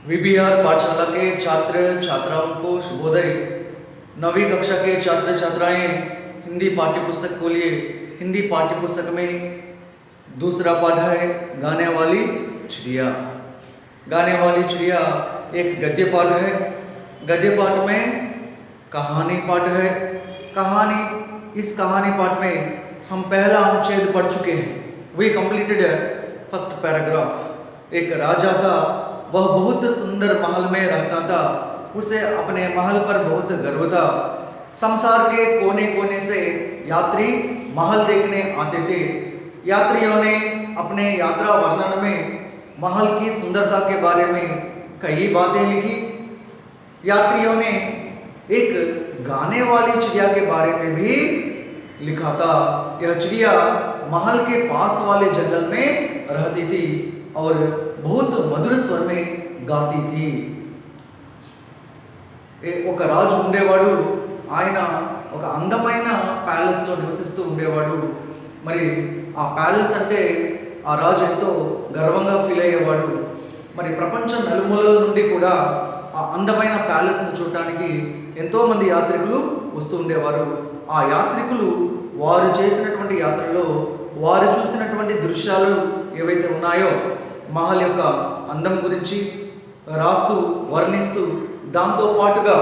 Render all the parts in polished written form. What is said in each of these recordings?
VBR पाठशाला के छात्र छात्राओं को शुभोदय। 9वीं कक्षा के छात्र छात्राएं हिंदी पाठ्य पुस्तक खोलिए। हिंदी पाठ्य पुस्तक में दूसरा पाठ है गाने वाली चिड़िया। गाने वाली चिड़िया एक गद्य पाठ है। गद्य पाठ में कहानी पाठ है। इस कहानी पाठ में हम पहला अनुच्छेद पढ़ चुके हैं। We completed first paragraph. एक राजा था, वह बहुत सुंदर महल में रहता था। उसे अपने महल पर बहुत गर्व था। संसार के कोने कोने से यात्री महल देखने आते थे। यात्रियों ने अपने यात्रा वर्णन में महल की सुंदरता के बारे में कई बातें लिखी। यात्रियों ने एक गाने वाली चिड़िया के बारे में भी लिखा था। यह चिड़िया महल के पास वाले जंगल में रहती थी और बहुत मधुर स्वर में गाती थी। ఒక రాజు ఉండేవాడు। ఆయన ఒక అందమైన ప్యాలెస్లో నివసిస్తూ ఉండేవాడు। మరి ఆ ప్యాలెస్ అంటే ఆ రాజు ఎంతో గర్వంగా ఫీల్ అయ్యేవాడు। మరి ప్రపంచం నలుమూలల నుండి కూడా ఆ అందమైన ప్యాలెస్ను చూడటానికి ఎంతోమంది యాత్రికులు వస్తూ ఉండేవారు। ఆ యాత్రికులు వారు చేసినటువంటి యాత్రలో వారు చూసినటువంటి దృశ్యాలు ఏవైతే ఉన్నాయో మహల్ యొక్క అందం గురించి రాస్తూ వర్ణిస్తూ దాంతో పాటుగా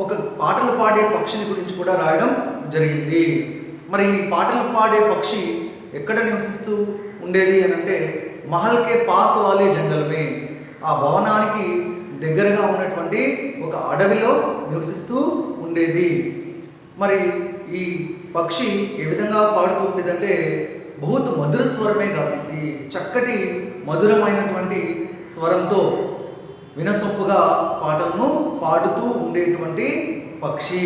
ఒక పాటలు పాడే పక్షిని గురించి కూడా రాయడం జరిగింది। మరి ఈ పాటలు పాడే పక్షి ఎక్కడ నివసిస్తూ ఉండేది అని అంటే మహల్కే పాస్ వాలే జంగల్మే, ఆ భవనానికి దగ్గరగా ఉన్నటువంటి ఒక అడవిలో నివసిస్తూ ఉండేది। మరి ఈ పక్షి ఏ విధంగా పాడుతూ ఉండేదంటే బహుత్ మధుర స్వరమే గాతి, చక్కటి మధురమైనటువంటి స్వరంతో వినసొంపుగా పాటలను పాడుతూ ఉండేటువంటి पक्षी।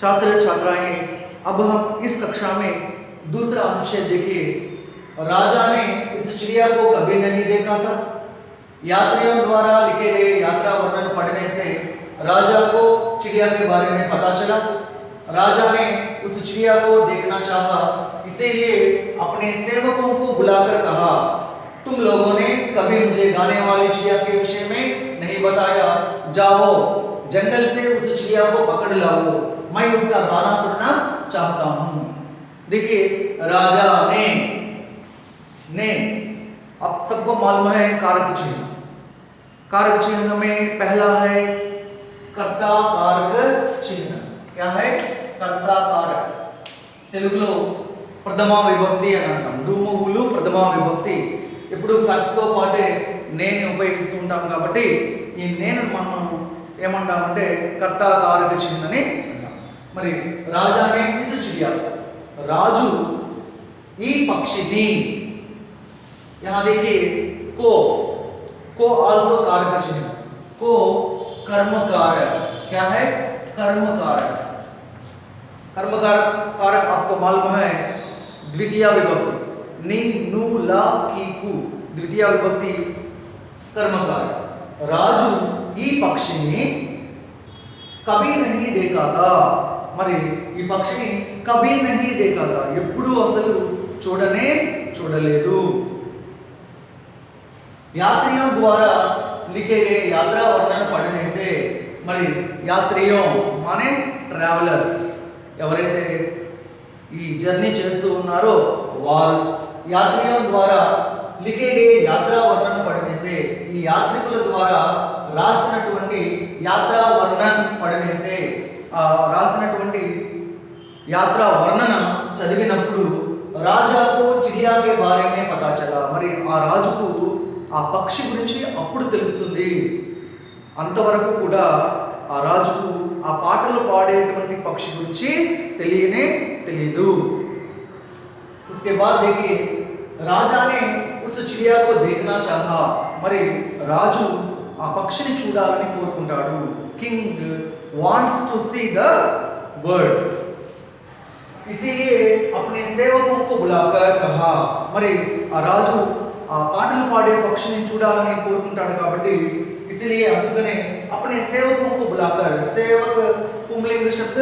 छात्र छात्राएं, अब हम इस कक्षा में दूसरा अनुच्छेद देखिए। राजा ने इस चिड़िया को कभी नहीं देखा था। यात्रियों द्वारा लिखे गए यात्रा वर्णन पढ़ने से राजा को चिड़िया के बारे में पता चला। राजा ने उस चिड़िया को देखना चाहा, इसीलिए अपने सेवकों को बुलाकर कहा, तुम लोगों ने कभी मुझे गाने वाली चिड़िया के विषय में नहीं बताया। जाओ जंगल से उस चिड़िया को पकड़ लाओ, मैं उसका गाना सुनना चाहता हूँ। देखिए राजा ने अब सबको मालूम है कारक चिन्ह। कारक चिन्ह में पहला है कर्ता कारक चिन्ह। क्या है? कर्ता कारक। తెలుగులో ప్రథమ విభక్తి అని అంటాం। దుమ్మువులు ప్రథమ విభక్తి। ఇప్పుడు కర్తతో పాటే నేను ఉపయోగిస్తూ ఉంటాం కాబట్టి ఈ నేను మనం ఏమంటామంటే కర్తా కారక చిహ్న అని అంటాం। మరి రాజానే ఇస్ చిడియా, రాజు ఈ పక్షిని, यहाँ देखिए को आल्सो कारक चिन्ह। को कर्म कारक। क्या है? कर्म कारक। कर्म कारक आपको मालूम है द्वितीय विभक्ति, नी नु ला की कु, द्वितीय विभक्ति कर्म कारक। राजू ఈ పక్షిని కభీ నహీ దేఖా థా, మరి ఈ పక్షిని కభీ నహీ దేఖా థా, ఎప్పుడు అసలు చూడలేదు। यात्रियों द्वारा लिखे गए यात्रा वर्णन पढ़ने से, మరి యాత్రియోं माने ట్రావెలర్స్, ఎవరైతే ఈ జర్నీ చేస్తూ ఉన్నారో వారు। యాత్రియోं द्वारा लिखे गए यात्रा वर्णन पढ़ने से, ఈ యాత్రికుల ద్వారా రాసినటువంటి యాత్రా వర్ణన్ పढ़ने से, రాసినటువంటి యాత్రా వర్ణన చదివినప్పుడు రాజాకు చిడియా కే బారే మే పతా చలా, మరి ఆ రాజుకు ఆ పక్షి గురించి అప్పుడు తెలుస్తుంది। అంతవరకు కూడా ఆ రాజుకు ఆ పాటలు పాడేటువంటి పక్షి గురించి తెలియదు। उसके बाद देखिए राजा ने उस चिड़िया को देखना चाहा, మరి రాజు ఆ పక్షిని చూడాలని కోరుకుంటాడు। King wants to see the bird, इसीलिए अपने सेवकों को बुलाकर कहा, మరి ఆ రాజు ఆ పాటలు పాడే పక్షిని చూడాలని కోరుకుంటాడు కాబట్టి इसलिए అందుకనే अपने सेवकों को बुलाकर, सेवक पुंलिंग शब्द,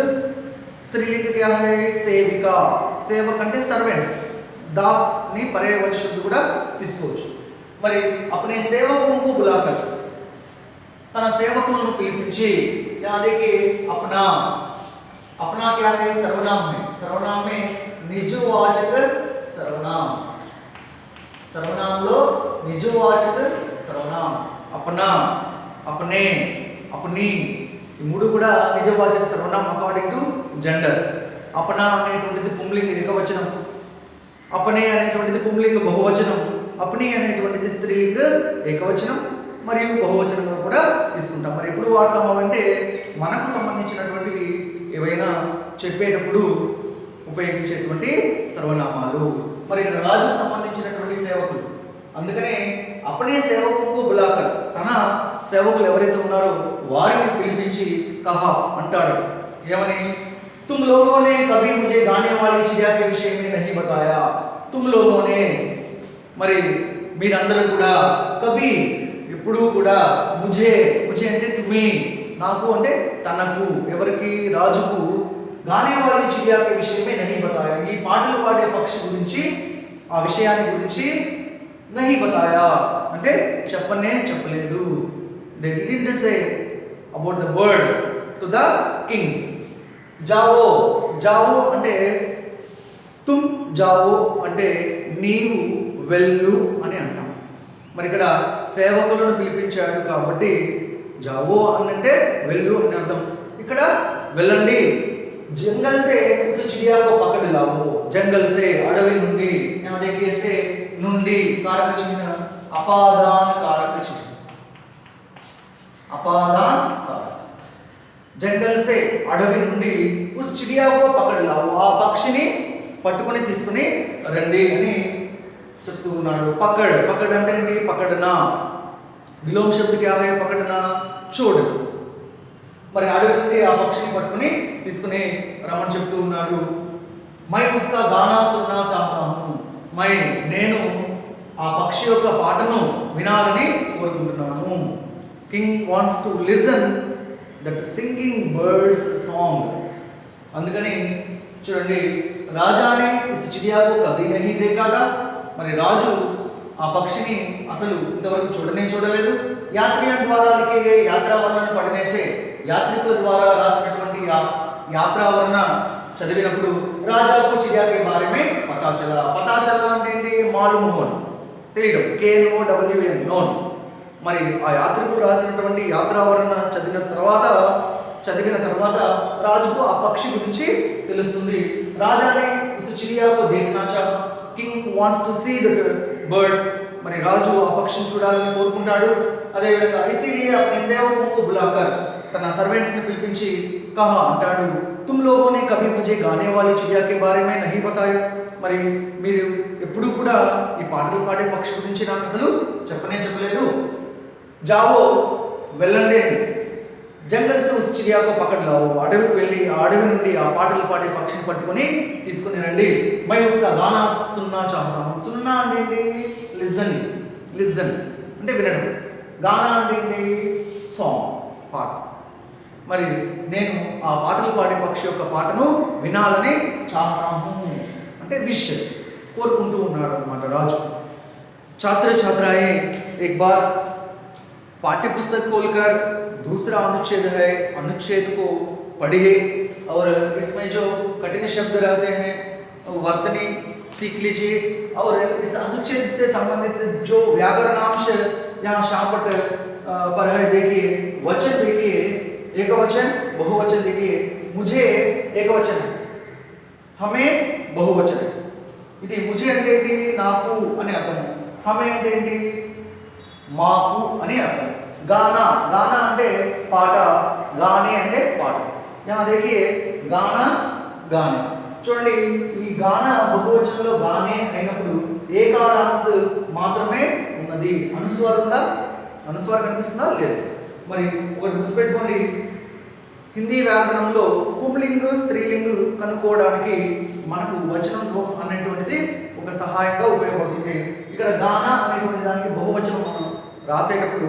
स्त्रीलिंग क्या है? सेविका। सेवक అంటే సర్వెంట్స్, దాస్ ని పర్యాయవాచి శబ్దం కూడా తీసుకోవచ్చు। మరి అప్నే సేవకులకు బులాకర్, తన సేవకులను పిలిపించి యాదేకి అప్నా अपना क्या है सर्वनाम है, सर्वनाम में निजवाचक सर्वनाम, सर्वनाम लो निजवाचक सर्वनाम अपना अपने अपनी ఈ మూడు కూడా నిజవాచక సర్వనామం అకార్డింగ్ టు జెండర్. అపనా అనేటువంటిది పుంలింగ ఏకవచనం, అపనే అనేటువంటిది పుంలింగ బహువచనం, అపని అనేటువంటిది స్త్రీలింగ ఏకవచనం మరియు బహువచనంగా కూడా తీసుకుంటాం. మరి ఎప్పుడు వాడతాము అంటే మనకు సంబంధించినటువంటివి ఏవైనా చెప్పేటప్పుడు ఉపయోగించేటువంటి సర్వనామాలు. మరి ఇక్కడ రాజుకు సంబంధించినటువంటి సేవకులు, అందుకనే అపనే సేవకులకు బులాకర్, తన సేవకులు ఎవరైతే ఉన్నారో వారిని పిలిపించి కహా అంటాడు. ఏమని? తుమ్ లోగోనే కభీ ముझे గానే వాली चिड़िया के विषय में नहीं बताया. తుమ్ లోగోనే, మరి మీరందరూ కూడా, కభీ ఎప్పుడూ కూడా, ముझे ముझे అంటే టు మీ, నాకు అంటే తనకు, ఎవరికి? రాజుకు, గానే వాली चिड़िया के विषय में नहीं बताया, ఈ పాటలు పాడే పక్షి గురించి, ఆ విషయాన్ని గురించి नहीं बताया అంటే చెప్పలేదు. they didn't say about the bird to the king. జావో, జావో అంటే తుమ్ జావో అంటే నీవు వెళ్ళు అని అంటాం. మరి ఇక్కడ సేవకులను పిలిపించాడు కాబట్టి జావో అని అంటే వెళ్ళు అని అర్థం. ఇక్కడ వెళ్ళండి. జంగల్ సే ఉస్ చిడియా కో పకడ్ లావో, జంగల్ సే అడవి నుండి, యహా देखिए से నుండి కారక చిహ్న అపాదాన కారక చిహ్న, అపాదాన్ కారక. జంగల్ సే అడవి నుండి ఉస్ చిడియా కో పకడ్ లావో, ఆ పక్షిని పట్టుకొని తీసుకుని రండి అని చెప్తూ ఉన్నాడు. పకడ్, పకడ్ అంటే ఏంటి? పకడ్నా, విలోమ శబ్ద క్యా హై? పకడ్నా చోడ్. మరి అడవి నుండి ఆ పక్షిని పట్టుకుని తీసుకుని రమ్మని చెప్తూ ఉన్నాడు. మై ఉస్కా గానా సున్నా చాహతా హూं, మై నేను ఆ పక్షి యొక్క పాటను వినాలని కోరుకుంటున్నాను. King wants to listen that singing birds song. అందుకని చూడండి, రాజానే ఇస్ చిడియాకు కభీ నహీ దేఖా థా, మరి రాజు ఆ పక్షిని అసలు ఇంతవరకు చూడలేదు. యాత్రియ ద్వారా లిఖే గయే యాత్రా వర్ణన పढ़ने से, యాత్రికుల ద్వారా రాసినటువంటి యాత్రావర్ణ చదివినప్పుడు రాజాకు చిడియా కే బారే మే పతా చలా. పతా చలా అంటే ఏంటి? మాలూమ్ హోనా, తెలియడం, KNOWN నోన్. మరి ఆ యాత్రికులు రాసినటువంటి యాత్రావర్ణ చదివిన తర్వాత రాజుకు ఆ పక్షి గురించి తెలుస్తుంది. రాజానే ఉస్ చిడియా కో దేఖనా చాహా, king wants to see that bird, మరి రాజు ఆ పక్షిని చూడాలని కోరుకుంటాడు. అదేవిధంగా ఇసిలియే అప్నే సేవకులకు బులాకర్, తన సర్వెంట్స్ ని పిలిపించి కహా అంటాడు. తుమ్ లోగోనే కభీ ముझे గానే వాली चिड़िया के बारे में नहीं बताया, మరి మీరు ఎప్పుడు కూడా ఈ పాటలు పాడే పక్షి గురించి నాకు అసలు చెప్పలేదు. జావో వెళ్ళండి, జంగల్ సే ఉస్ చిడియా కో పకడ్ లావో, అడవికి వెళ్ళి ఆ అడవి నుండి ఆ పాటలు పాడే పక్షిని పట్టుకొని తీసుకుని రండి. మై ఉస్కా గానా సున్నా చాహతా హూं. సున్నా అంటే ఏంటి? లిజన్, లిజన్ అంటే వినడం. గానా అంటే ఏంటి? సాంగ్, పాట. మరి నేను ఆ పాటలు పాడే పక్షి యొక్క పాటను వినాలని చాహతా హూं అంటే విష్, కోరుకుంటూ ఉన్నాడు అన్నమాట రాజు. छात्र छात्राएं एक बार पाठ्य पुस्तक खोलकर दूसरा अनुच्छेद है, अनुच्छेद को पढ़िए और इसमें जो कठिन शब्द रहते हैं वर्तनी सीख लीजिए और इस अनुच्छेद से संबंधित जो व्याकरणांश यहाँ शापट पर है देखिए, वचन देखिए, एकवचन बहुवचन देखिए. मुझे एकवचन है, हमें बहुवचन है. ఇది ముझे అంటే ఏంటి? నాకు అని అర్థం. హమే అంటే ఏంటి? మాకు అని అర్థం. గానా, గానా అంటే పాట, గానే అంటే పాట. యహా देखिए గానా, గానే. చూడండి, ఈ గానా బహువచనంలో గానే అయినప్పుడు ఏకారాంత్ మాత్రమే ఉన్నది. అనుస్వారం ఉందా? అనుస్వారం కనిపిస్తుందా? లేదు. మరి ఒకటి గుర్తుపెట్టుకోండి, హిందీ వ్యాకరణంలో పుంలింగు స్త్రీలింగు కనుక్కోవడానికి మనకు వచనం అనేటువంటిది ఒక సహాయంగా ఉపయోగపడుతుంది. ఇక్కడ గానా అనేటువంటి దానికి బహువచనం మనం రాసేటప్పుడు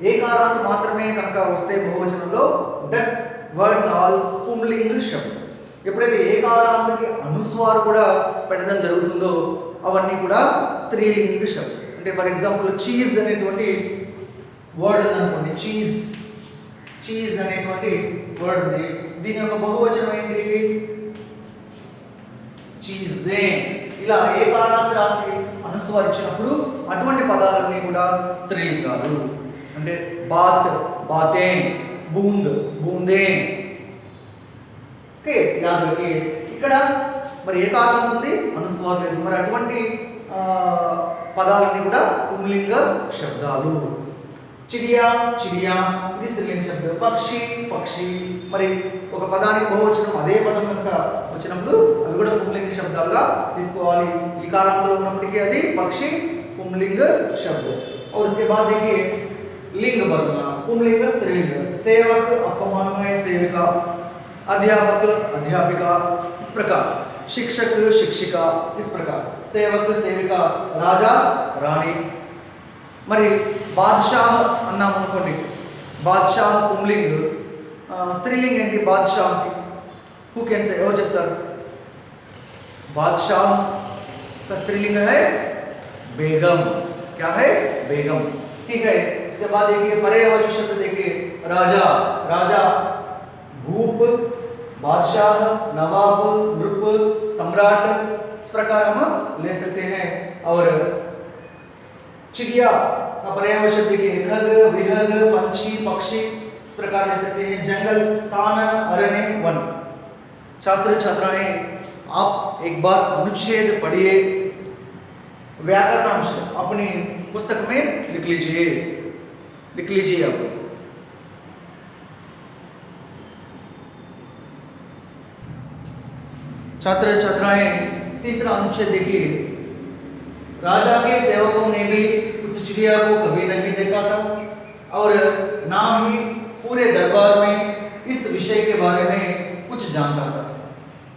ఏకారాంత్ మాత్రమే కనుక వస్తే బహువచనంలో దట్ వర్డ్స్ ఆల్ పుంలింగ్ శబ్దం. ఎప్పుడైతే ఏకారాంత్కి అనుస్వారం కూడా పెట్టడం జరుగుతుందో అవన్నీ కూడా స్త్రీలింగ శబ్దం. అంటే ఫర్ ఎగ్జాంపుల్ చీజ్ అనేటువంటి వర్డ్ ఉందనుకోండి, చీజ్ అనేటువంటి వర్డ్ ఉంది. దీని యొక్క బహువచనం ఏంటి? చీజే. ఇలా ఏ కారాన్ని రాసి అనుస్వారించినప్పుడు అటువంటి పదాలన్నీ కూడా స్త్రీలింగాలు. అంటే బాత్, బాతే, బూంద్, బూందే. ఓకే, యాదకి ఇక్కడ మరి ఏ కాలం ఉంది? అనుస్వారం లేదు. మరి అటువంటి పదాలన్నీ కూడా పుంలింగ శబ్దాలు. చిడియా, చిడియా ఇది స్త్రీలింగ శబ్దం. పక్షి, పక్షి. మరి ఒక పదానికి బహువచనం అదే పదం కనుక వచ్చినప్పుడు అవి కూడా పుంలింగ శబ్దాలుగా తీసుకోవాలి. ఈ కాలంలో ఉన్నప్పటికీ అది పక్షి पुंलिंग शब्द। और इसके बाद देखिए लिंग बदलना, पुंलिंग स्त्रीलिंग। सेवक आपका मालूम है सेविका, अध्यापक अध्यापिका, इस प्रकार शिक्षक शिक्षिका, इस प्रकार सेवक सेविका, राजा रानी। మరి బాద్షాహ్ అన్నాం అనుకోండి, బాద్షాహ్ పుంలింగ్, స్త్రీలింగ్ ఏంటి బాద్షాహ్కి? హూ కెన్ సే, ఎవరు చెప్తారు? बादशाह का स्त्रीलिंग है बेगम। क्या है? बेगम। ठीक है। इसके बाद देखिए पर्यायवाची शब्द देखिए राजा, राजा, भूप, बादशाह, नवाब, नृप, सम्राट, इस प्रकार हम ले सकते हैं। और चिड़िया का पर्यायवाची शब्द देखिए खग, विहग, पंछी, पक्षी, इस प्रकार ले सकते हैं। जंगल, कानन, अरण्य, वन। छात्र छात्राएं आप एक बार अनुच्छेद पढ़िए, व्याकरणांश अपनी पुस्तक में लिख लीजिए, लिख लीजिए। अब छात्र छात्राएं तीसरा अनुच्छेद देखिए, राजा के सेवकों ने भी उस चिड़िया को कभी नहीं देखा था और ना ही पूरे दरबार में इस विषय के बारे में कुछ जानता था।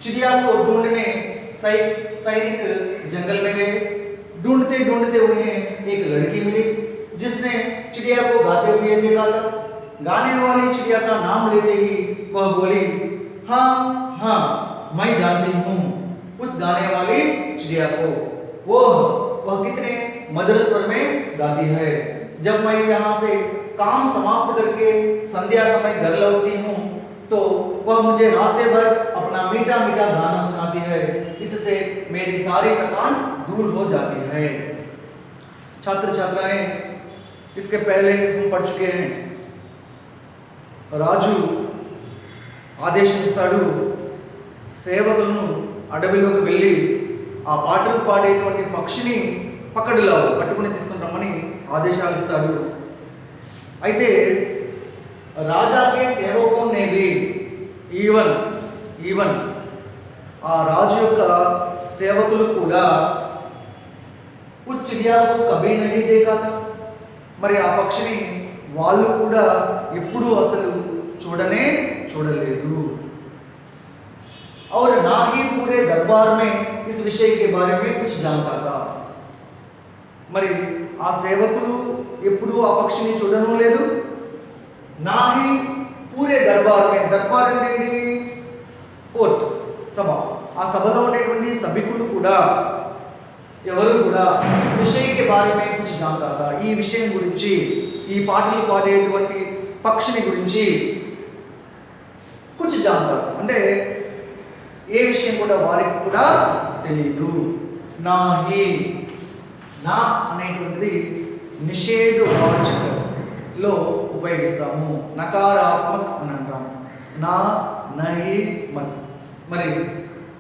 चिड़िया को ढूंढने सैनिक जंगल में गए। ढूंढते ढूंढते उन्हें एक लड़की मिली जिसने चिड़िया को गाते हुए देखा था। गाने वाली चिड़िया का नाम लेते ही वह बोली, हाँ हाँ मैं जानती हूँ उस गाने वाली चिड़िया को। वह कितने मधुर स्वर में गाती है। जब मैं यहाँ से काम समाप्त करके संध्या समय घर लौटती हूँ तो वह मुझे रास्ते भर अपना मीठा मीठा गाना सुनाती है। इससे मेरी सारी थकान दूर हो जाती है। छात्र छात्राएं इसके पहले हम पढ़ चुके हैं। రాజు ఆదేశిస్తాడు, సేవకులను అడవిలోకి వెళ్ళి ఆ పాటలు పాడేటువంటి పక్షిని పట్టుకుని తీసుకుని రమ్మని ఆదేశాలు ఇస్తాడు. అయితే राजा के सेवकों ने भी ఈవెన్ ఆ రాజు యొక్క సేవకులు కూడా उस चिड़िया को कभी नहीं देखा था, మరి ఆ పక్షిని వాళ్ళు కూడా ఎప్పుడూ అసలు చూడలేదు। और ना ही पूरे दरबार में इस विषय के बारे में कुछ जानता था। మరి ఆ సేవకులు ఎప్పుడూ ఆ పక్షిని చూడను లేదు, ना ही पूरे दरबार में, दरबार అంటే కోర్ట్, సభ, ఆ సభలో ఉండేటువంటి సభికులు కూడా ఎవరు కూడా ఈ విషయంకి బారే में कुछ जानता था, ఈ విషయం గురించి, ఈ పాటలు పాడేటువంటి పక్షిని గురించి कुछ जानता था, అంటే ఏ విషయం కూడా వారికి కూడా తెలియదు। నా అనేటువంటిది నిషేధవాచకలో ఉపయోగిస్తాము, నకారాత్మక అని అంటాము। నా, నహి, మత్। మరి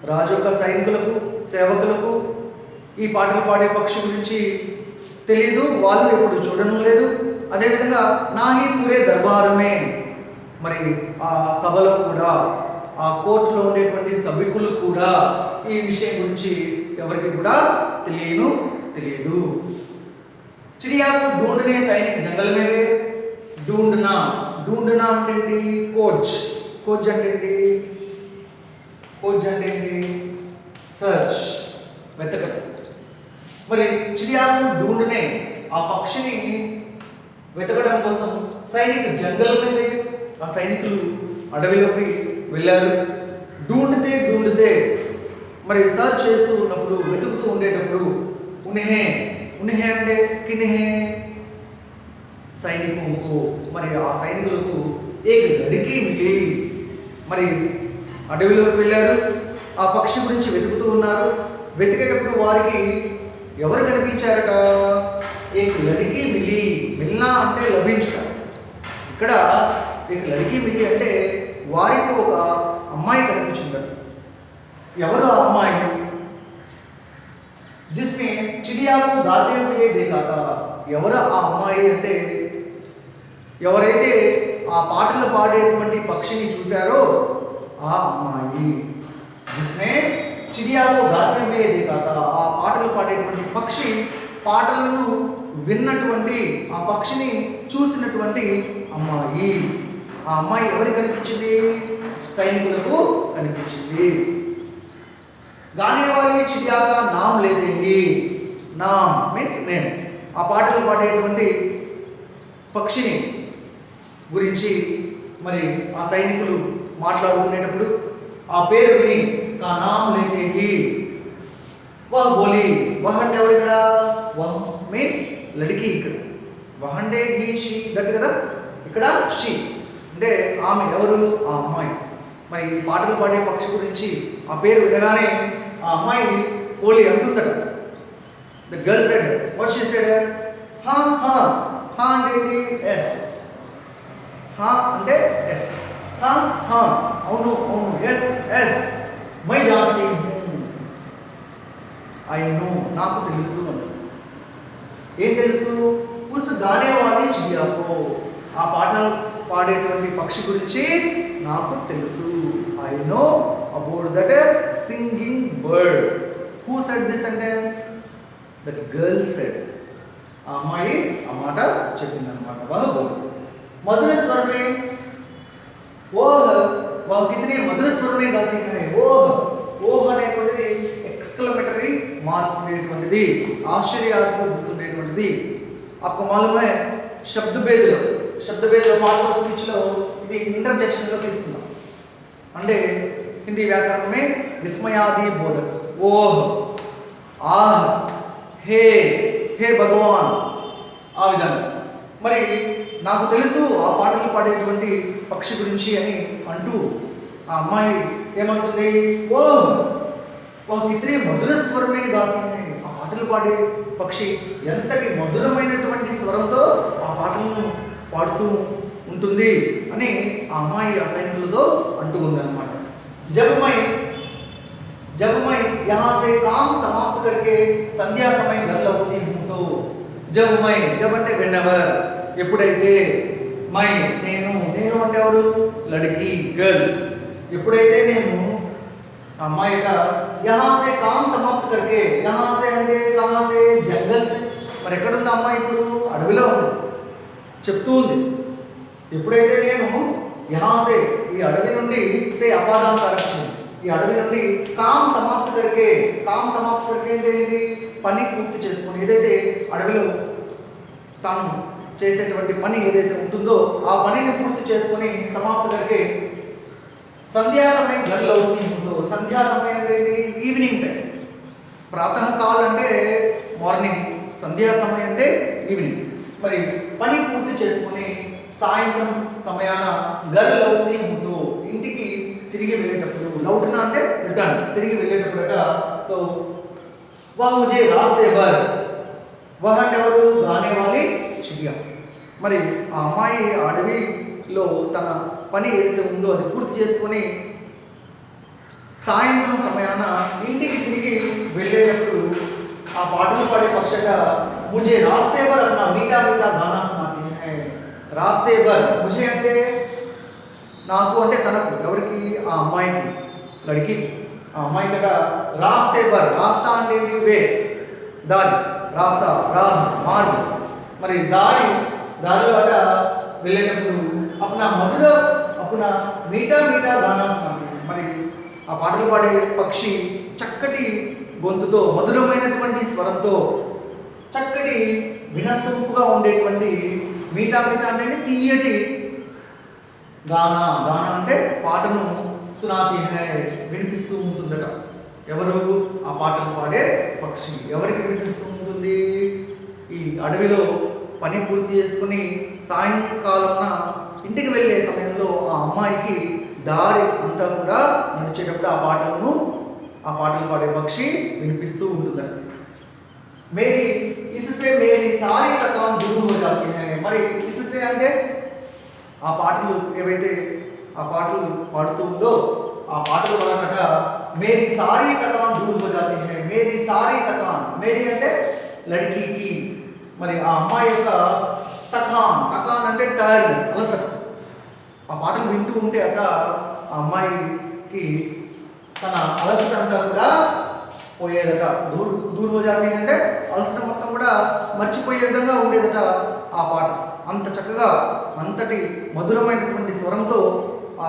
రాజు యొక్క సైనికులకు సేవకులకు ఈ పాటలు పాడే పక్షి గురించి తెలియదు, వాళ్ళు ఎప్పుడు చూడను లేదు। అదేవిధంగా నాహి పూరే దర్బారమే, మరి ఆ సభలో కూడా ఆ కోర్టులో ఉండేటువంటి సభికులు కూడా ఈ విషయం గురించి ఎవరికి కూడా తెలియదు। चिड़िया को ढूंढने सैनिक जंगल में गए। ढूंढना అంటే खोज అంటే सर्च, వెతకడం। మరి चिड़िया को ढूंढने ఆ పక్షిని వెతకడం కోసం సైనిక జంగల్ में गए, ఆ సైనికులు అడవిలోకి వెళ్ళారు। ढूंढते మరి సర్చ్ చేస్తూ ఉన్నప్పుడు, వెతుకుతూ ఉండేటప్పుడు उन्हें ఉన్హే అంటే కిన్హే సైనికులకు, మరి ఆ సైనికులకు ఏక లడికి మిలి, మరి అడవిలోకి వెళ్ళారు, ఆ పక్షి గురించి వెతుకుతూ ఉన్నారు. వెతికేటప్పుడు వారికి ఎవరు కనిపించారట? ఏక లడికి మిలి, మిల్నా అంటే లభించుట. ఇక్కడ ఏక లడికి మిలి అంటే వారికి ఒక అమ్మాయి కనిపించిందట. ఎవరు ఆ అమ్మాయి? జిస్నే చిడియాకు గాతే హుए देखा था. ఎవరు ఆ అమ్మాయి అంటే, ఎవరైతే ఆ పాటలు పాడేటువంటి పక్షిని చూశారో ఆ అమ్మాయి. జిస్నే చిడియాకు గాతే హుए देखा था. ఆ పాటలు పాడేటువంటి పక్షి పాటలను విన్నటువంటి, ఆ పక్షిని చూసినటువంటి అమ్మాయి. ఆ అమ్మాయి ఎవరికి కనిపించింది? సైనికులకు కనిపించింది. గానే వాली चिड़िया का नाम लेते ही, నామ్ మీన్స్ నేమ్, ఆ పాటలు పాడేటువంటి పక్షిని గురించి మరి ఆ సైనికులు మాట్లాడుకునేటప్పుడు ఆ పేరు విని కా నామ్ లేతే హి వహ్ బోలి. వహ్ అంటే ఎవరు ఇక్కడ? వహ్ మీన్స్ లడికి. ఇక్కడ వహ్ అంటే హీ షీ దట్ కదా, ఇక్కడ షీ అంటే ఆమె. ఎవరు? ఆ అమ్మాయి. మరి ఈ పాటలు పాడే పక్షి గురించి ఆ పేరు వినగానే ఆ అమ్మాయి ఓలి అంటుందట. The girl said, what she said? హా హా. హా అంటే ఏంటి? ఎస్. హా అంటే ఎస్. హా హా అవును అవును, ఎస్ ఎస్. మై జానతి హూ, ఐ నో నాకు తెలుసు. ఏం తెలుసు? ఉస్ గానే వాली चिड़िया को, ఆ పాటలు పాడేటువంటి పక్షి గురించి నాకు తెలుసు. I know about that singing bird. Who said this sentence? That girl said. ఆ అమ్మాయి ఆ మాట చెప్పిందనమాట. మధుర స్వరమే ఓహ్, వహ్ కితనీ మధుర స్వరమే గాతి హై. ఓహ్, ఓహ్ అనేటువంటిది ఎక్స్క్లమేటరీ మార్క్ ఉండేటువంటిది, ఆశ్చర్యార్థంగా గుర్తుండేటువంటిది. आपको मालूम है శబ్దభేదలో పార్ట్స్ ఆఫ్ స్పీచ్లో ఇది ఇంటర్జెక్షన్లో తీసుకున్నాం. అంటే హిందీ వ్యాకరణమే విస్మయాది బోధక్. ఓహ్, ఆహ్, హే, హే భగవాన్, ఆ విధంగా. మరి నాకు తెలుసు ఆ పాటలు పాడేటువంటి పక్షి గురించి అని అంటూ ఆ అమ్మాయి ఏమంటుంది? ఓహ్, వహ్ కితనీ మధుర స్వరమే గాతి హై. ఆ పాటలు పాడే పక్షి ఎంతటి మధురమైనటువంటి స్వరంతో ఆ పాటలను పాడుతూ ఉంటుంది అని ఆ అమ్మాయి ఆ సైనికులతో అంటూ ఉందన్నమాట. जब मैं यहाँ से काम समाप्त करके संध्या समय घर लौटती हूँ तो, जब मैं, जब అంటే whenever, ఎప్పుడైతే, మై నేను, నేను అంటే ఎవరు? లड़की గర్ల్. ఎప్పుడైతే నేను అమ్మాయి यहाँ से काम समाप्त करके, यहाँ से అంటే कहाँ से? జంగల్ से. మరి ఎక్కడ ఉంది అమ్మాయి? ఇప్పుడు అడవిలో ఉంది. చెప్తూ ఉంది, ఎప్పుడైతే నేను యహాసే, ఈ అడవి నుండి, సే అపాదాం కరెక్షన్, ఈ అడవి నుండి కామ్ సమాప్త కరికే, కామ్ సమాప్త కరికే అంటే ఏంటి? పని పూర్తి చేసుకొని, ఏదైతే అడవిలో తాను చేసేటువంటి పని ఏదైతే ఉంటుందో ఆ పనిని పూర్తి చేసుకొని సమాప్త కరికే సంధ్యా సమయం గల్లో ఉంటుందో. సంధ్యా సమయం అంటే ఏంటి? Evening time. ప్రాతకాల అంటే మార్నింగ్, సంధ్యా సమయం అంటే ఈవినింగ్. మరి పని పూర్తి చేసుకొని సాయంత్రం సమయాన గర్ లౌట్ని ముందు, ఇంటికి తిరిగి వెళ్ళేటప్పుడు, లౌట్నా అంటే రిటర్న్, తిరిగి వెళ్ళేటప్పుడట తో వహ్ ముझे రాస్తే భర్, వహ్ అంటే ఎవరు? గానే వాली చిడియా. మరి ఆ అమ్మాయి అడవిలో తన పని ఏదైతే ఉందో అది పూర్తి చేసుకొని సాయంత్రం సమయాన ఇంటికి తిరిగి వెళ్ళేటప్పుడు ఆ పాటలు పాడే పక్షట ముझे రాస్తే భర్ అన్న మీఠా మీఠా గానా సునాతే హై. రాస్తే భర్, ముझे అంటే నాకు, అంటే తనకు, ఎవరికి? ఆ అమ్మాయికి, లడికి. ఆ అమ్మాయి కదా రాస్తే భర్, రాస్తా అంటే ఏంటి? వే, దారి, రాస్తా, రాహ్, మార్గం. మరి దారిలో అట వెళ్ళేటప్పుడు అప్పున మధుర, అప్పున మీఠా మీఠా గానా సునాతే. మరి ఆ పాటలు పాడే పక్షి చక్కటి గొంతుతో, మధురమైనటువంటి స్వరంతో, చక్కటి వినసొంపుగా ఉండేటువంటి మీఠా మీఠా అంటే తీయటి గానా, గానా అంటే పాటను సునాతి హై వినిపిస్తూ ఉంటుందట. ఎవరు? ఆ పాటలు పాడే పక్షి. ఎవరికి వినిపిస్తూ ఉంటుంది? ఈ అడవిలో పని పూర్తి చేసుకుని సాయంకాలం ఇంటికి వెళ్ళే సమయంలో ఆ అమ్మాయికి దారి అంతా కూడా నడిచేటప్పుడు ఆ పాటలు పాడే పక్షి వినిపిస్తూ ఉంటుందట. మేరీ ఇసుసే మేరీ సారీ తకాన్ దూర్ హో జాతే హై. మరి ఇసుసే అంటే ఆ పాటలు ఏవైతే ఆ పాటలు పాడుతూ ఉందో ఆ పాటల వలనట మేరీ సారీ తకాన్ దూర్ హో జాతే హై. మేరీ సారీ తకాన్, మేరీ అంటే లడ్కీకి, మరి ఆ అమ్మాయి యొక్క తకాన్ అంటే టైర్నెస్, అలసట. ఆ పాటలు వింటూ ఉంటే అట ఆ అమ్మాయికి తన అలసట అంతా కూడా పోయేదట. దూర్ హో జాతే అంటే అలసట మొత్తం కూడా మర్చిపోయే విధంగా ఉండేదట ఆ పాట. అంత చక్కగా అంతటి మధురమైనటువంటి స్వరంతో ఆ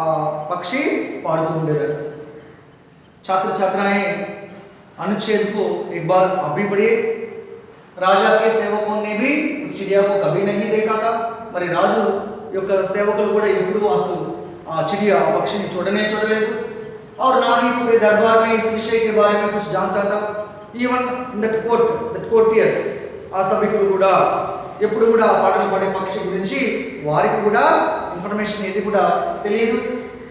పక్షి పాడుతూ ఉండేదట. छात्र छात्राएं अनुच्छेद को एक बार आप भी पढ़िए. राजा के सेवकों ने भी उस चिड़िया को कभी नहीं देखा था. మరి రాజు యొక్క సేవకులు కూడా ఎప్పుడూ అసలు ఆ చిడియా ఆ పక్షిని చూడలేదు. और ना ही पूरे दरबार में इस विषय के बारे में कुछ जानता था. ఈవెన్ ఇన్ దట్ కోర్టియర్స్ ఆ సభికులు కూడా ఎప్పుడు కూడా ఆ పాటలు పాడే పక్షి గురించి వారికి కూడా ఇన్ఫర్మేషన్ ఏది కూడా తెలియదు.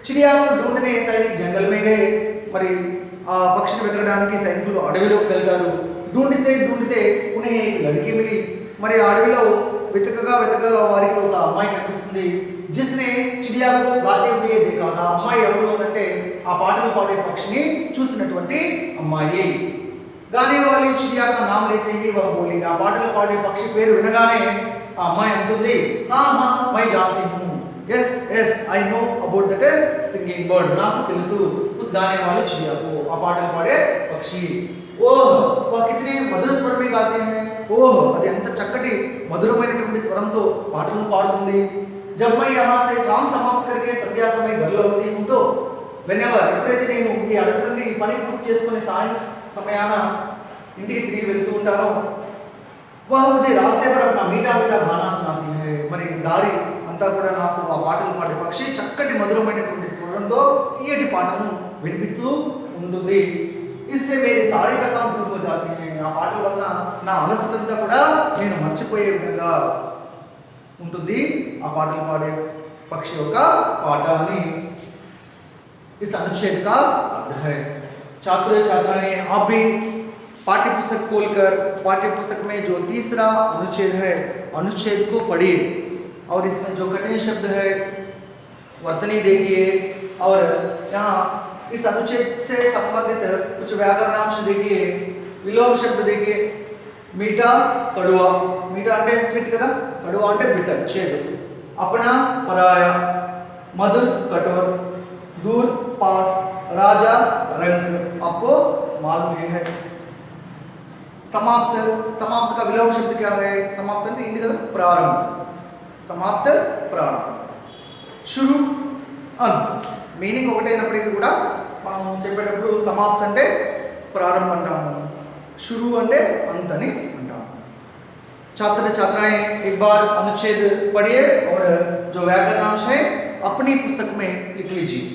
चिड़िया को ढूंढने सैनिक जंगल में गए. మరి ఆ పక్షిని వెతకడానికి సైనికులు అడవిలోకి వెళ్తారు. ढूंढते उन्हें एक लड़की मिली. మరి ఆ అడవిలో వెతకగా వారికి ఒక అమ్మాయి కనిపిస్తుంది. जिसने चिड़िया को गाते हुए देखा था. అమ్మాయి ఎవరు అంటే ఆ పాటలు పాడే పక్షిని చూసినటువంటి అమ్మాయి. गाने वाली चिड़िया का नाम लेते ही वह बोली. ఆ పాటలు పాడే పక్షి పేరు వినగానే ఆ అమ్మాయి అంటుంది, हाँ मैं जानती हूँ. yes I know about that singing bird. నాకు తెలుసు उस गाने वाली चिड़िया को, ఆ పాటలు పాడే పక్షి. ఓహ్ वह कितने मधुर स्वर में गाते हैं. ఓహ్ అది ఎంత చక్కటి మధురమైనటువంటి స్వరంతో పాటలు పాడుతుంది. जब मैं यहाँ से काम समाप्त करके संध्या समय घर लौटती हूँ तो whenever ఎప్పుడైతే నేను ఈ అడవి నుండి పని పూర్తి చేసుకుని సాయం సమయాన ఇంటికి తిరిగి వెళ్తూ ఉంటానో वह मुझे रास्ते पर अपना मीठा गाना सुनाती है. మరి దారి అంతా కూడా నాకు ఆ పాటలు పాడే పక్షి చక్కటి మధురమైనటువంటి స్వరంతో తీయటి పాటను వినిపిస్తూ ఉంటుంది. इससे मेरी सारी थकान दूर हो जाती है. ఆ పాటల వలన నా అలసటంతా కూడా నేను మర్చిపోయే విధంగా ఉంటుంది ఆ పాటలు పాడే పక్షి యొక్క పాట అని इस अनुच्छेद का अर्थ है. छात्र छात्राएं आप भी पाठ्य पुस्तक खोलकर पाठ्य पुस्तक में जो तीसरा अनुच्छेद है अनुच्छेद को पढ़िए और इसमें जो कठिन शब्द है वर्तनी देखिए और यहाँ इस अनुच्छेद से संबंधित कुछ व्याकरणांश देखिए. विलोम शब्द देखिए. मीठा कड़वा, मीठा అంటే స్వీట్ కదా, కడువా అంటే బిటర్ చేదు. अपना पराया, मधुर कठोर, दूर पास, राजा रंग. आपको मालूम है. समाप्त का विलोम शब्द क्या है. समाप्त అంటే ఇంటి కదా, ప్రారంభం. समाप्त ప్రారంభం. शुरू अंत మీనింగ్ ఒకటే అయినప్పటికీ కూడా మనం చెప్పేటప్పుడు సమాప్త అంటే ప్రారంభం అంటాము, शुरू అంటే अंत అని అంటాము. छात्र छात्राएं एक बार अनुच्छेद पढ़िए और जो व्याकरणांश है अपनी पुस्तक में लिख लीजिए.